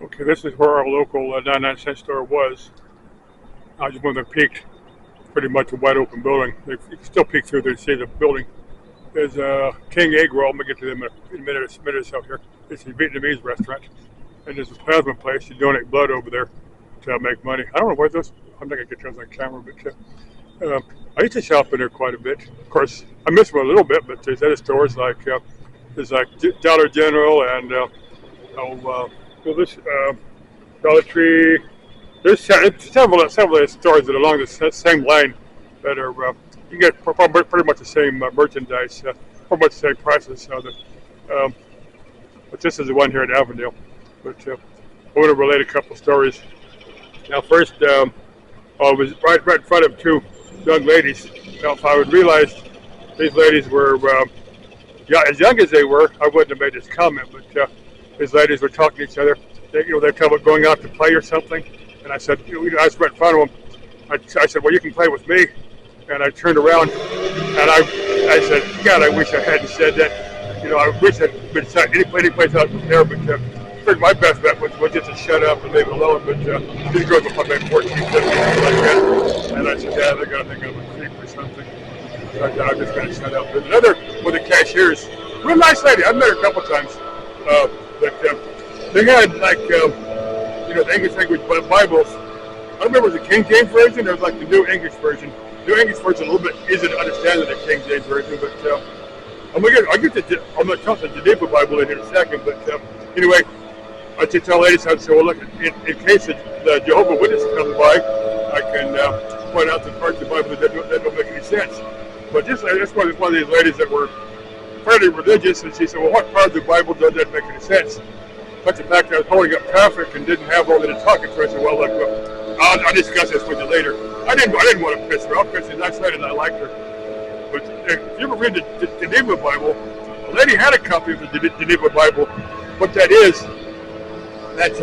Okay, this is where our local 99-cent store was. I just when they peaked, pretty much a wide open building. You can still peek through there and see the building. There's King Egg Roll. I'm gonna get to them in a minute or so here. It's a Vietnamese restaurant, and there's a plasma place. You donate blood over there to make money. I don't know where those. I'm not gonna get those on camera, but I used to shop in there quite a bit. Of course, I miss them a little bit, but there's other stores like there's like Dollar General and this Dollar Tree. There's several of the stores that are along the same line that are you get pretty much the same merchandise, pretty much the same prices. But this is the one here in Avondale. But I want to relate a couple of stories. Now, first, I was right in front of two young ladies. Now, if I would realize these ladies were as young as they were, I wouldn't have made this comment. But these ladies were talking to each other. They talking about going out to play or something. And I said, I was right in front of them. I said, well, you can play with me. And I turned around and I said, God, I wish I hadn't said that. I wish I'd been any place out there, but I figured my best bet was just to shut up and leave it alone. But these girls were probably 14, 15, like that. And I said, yeah, they're going to think I'm a creep or something. So I said, I'm just going to shut up. There's another one of the cashiers, real nice lady. I've met her a couple times. But they had like, the English language Bibles. I don't remember if it was the King James Version or it was like the New English Version. The New English Version is a little bit easier to understand than the King James Version, but I'm going to talk the Geneva Bible in here in a second, but anyway, I just tell ladies, I said, well, look, in case the Jehovah's Witnesses come by, I can point out the parts of the Bible that don't make any sense. But that's one of these ladies that were fairly religious, and she said, well, what part of the Bible doesn't make any sense? But the fact that I was holding up traffic and didn't have all that to talking to her, I said, well, look, I'll discuss this with you later. I didn't want to piss her off because she's nice lady and I liked her. But if you ever read the Geneva Bible, the lady had a copy of the Geneva Bible. What that is, that's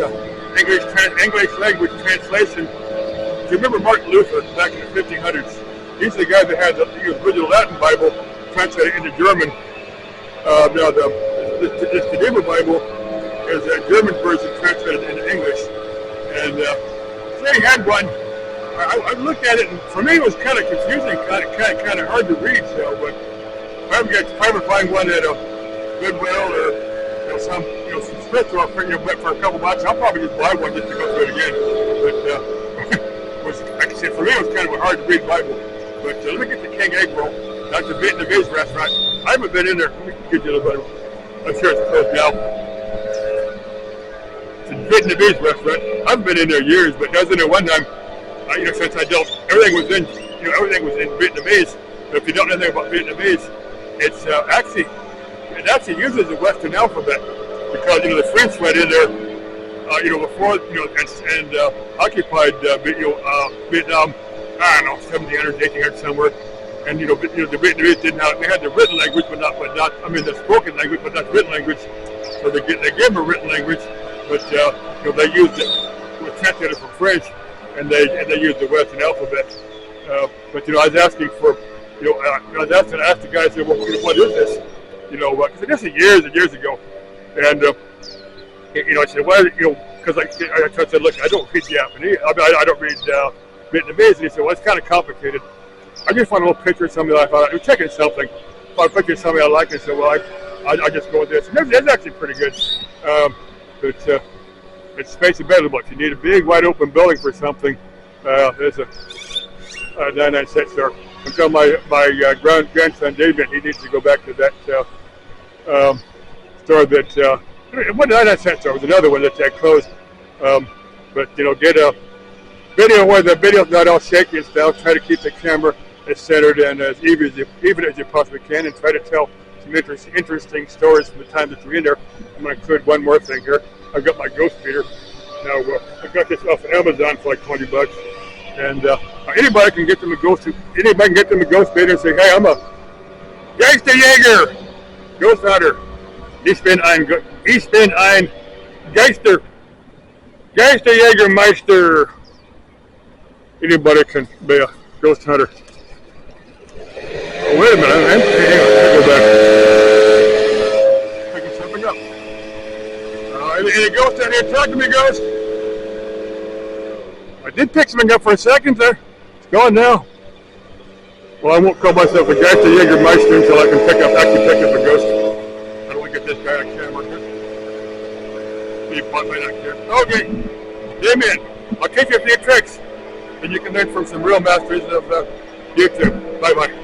English language translation. Do you remember Martin Luther back in the 1500s? He's the guy that had the original Latin Bible translated into German. Now, this Geneva Bible is a German version translated into English. And they had one. I looked at it, and for me it was kind of confusing, kind of hard to read. So, but if I ever find one at a Goodwill or some thrift store for a couple bucks, I'll probably just buy one just to go through it again. But like I said, for me it was kind of a hard to read Bible. But let me get the King Egg Roll. That's a Vietnamese restaurant. I haven't been in there. Let me get you a little bit. I'm sure it's closed now. It's a Vietnamese restaurant. I've been in there years, but I was in there one time. Since I dealt, everything was in Vietnamese. But if you don't know anything about Vietnamese, it actually uses the Western alphabet because the French went in there, before and occupied Vietnam. I don't know, 1700s, 1800s somewhere. And the Vietnamese didn't have, they had the written language, but not the spoken language, but not the written language. So they gave them a written language, but they used it, was translated from French. And they used the Western alphabet. But I was asking for, I asked the guy, I said, well, what is this? Because this is years and years ago. And I said, well, because I said, look, I don't read Japanese. I don't read Vietnamese. And he said, well, it's kind of complicated. I just found a little picture of something that I thought I was checking something. Found a picture of something I liked, and I said, well, I just go with this. And that's actually pretty good. But it's space available. If you need a big, wide open building for something, there's a 99-cent store. I'm telling my grandson David, he needs to go back to that store that, it wasn't a 99-cent store, it was another one that closed. But, get a video where the video's not all shaky and stuff. Try to keep the camera as centered and as even as you possibly can, and try to tell some interesting stories from the time that you're in there. I'm going to include one more thing here. I've got my ghost feeder. Now, I got this off of Amazon for like $20. And anybody can get them a ghost feeder and say, hey, I'm a Geisterjäger, ghost hunter. Ich bin ein Geisterjägermeister. Anybody can be a ghost hunter. Oh, wait a minute. Hang on. Go back. Picking something up. Any ghost out here? Talk to me, ghost. I did pick something up for a second there. It's gone now. Well, I won't call myself a Geister Jägermeister until I can actually pick up a ghost. I don't want to get this guy on camera here. Be caught by that here. Okay. Amen. I'll teach you a few tricks, and you can learn from some real masters of YouTube. Bye-bye.